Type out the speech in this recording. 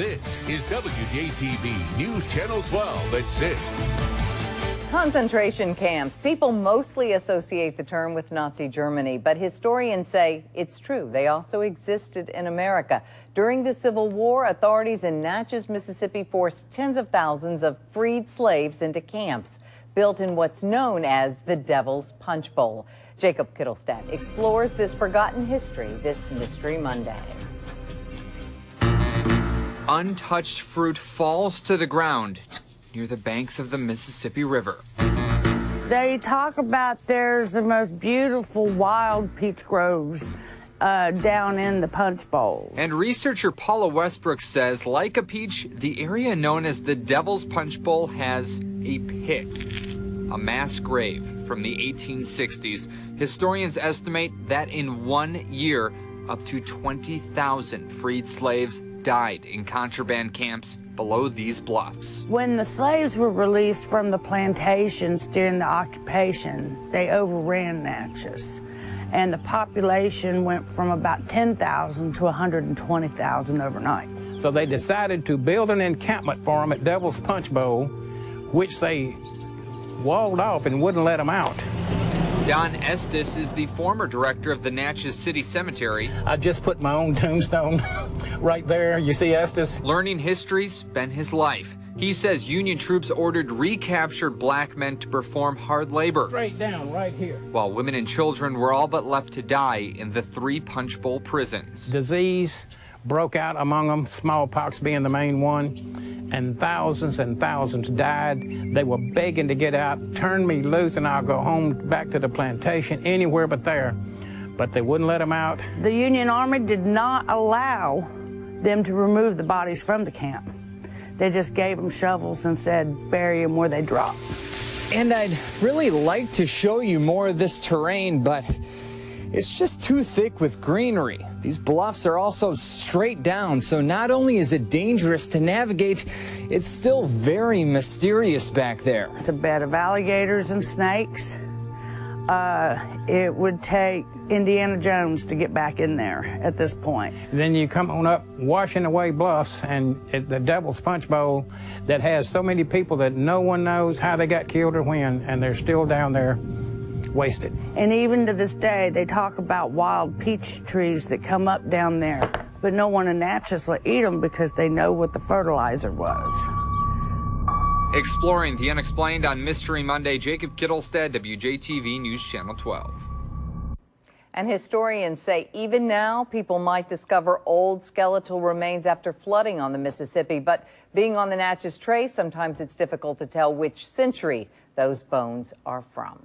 This is WJTV News Channel 12 at 6. Concentration camps. People mostly associate the term with Nazi Germany, but historians say it's true. They also existed in America. During the Civil War, authorities in Natchez, Mississippi forced tens of thousands of freed slaves into camps built in what's known as the Devil's Punch Bowl. Jacob Kittelstad explores this forgotten history this Mystery Monday. Untouched fruit falls to the ground near the banks of the Mississippi River. They talk about there's the most beautiful wild peach groves down in the Punch Bowl. And researcher Paula Westbrook says, like a peach, the area known as the Devil's Punch Bowl has a pit, a mass grave from the 1860s. Historians estimate that in 1 year, up to 20,000 freed slaves died in contraband camps below these bluffs. When the slaves were released from the plantations during the occupation, they overran Natchez, and the population went from about 10,000 to 120,000 overnight. So they decided to build an encampment for them at Devil's Punch Bowl, which they walled off and wouldn't let them out. Don Estes is the former director of the Natchez City Cemetery. I just put my own tombstone right there. You see Estes? Learning history's been his life. He says Union troops ordered recaptured black men to perform hard labor. Straight down right here. While women and children were all but left to die in the 3 Punch Bowl prisons. Disease broke out among them, smallpox being the main one, and thousands died. They were begging to get out. Turn me loose and I'll go home back to the plantation, anywhere but there. But they wouldn't let them out. The Union Army did not allow them to remove the bodies from the camp. They just gave them shovels and said bury them where they drop. And I'd really like to show you more of this terrain, but it's just too thick with greenery. These bluffs are also straight down, so not only is it dangerous to navigate, it's still very mysterious back there. It's a bed of alligators and snakes. It would take Indiana Jones to get back in there at this point. Then you come on up washing away bluffs, and at the Devil's Punch Bowl that has so many people that no one knows how they got killed or when, and they're still down there wasted. And even to this day, they talk about wild peach trees that come up down there, but no one in Natchez will eat them because they know what the fertilizer was. Exploring the unexplained on Mystery Monday, Jacob Kittelstad, WJTV News Channel 12. And historians say even now, people might discover old skeletal remains after flooding on the Mississippi. But being on the Natchez Trace, sometimes it's difficult to tell which century those bones are from.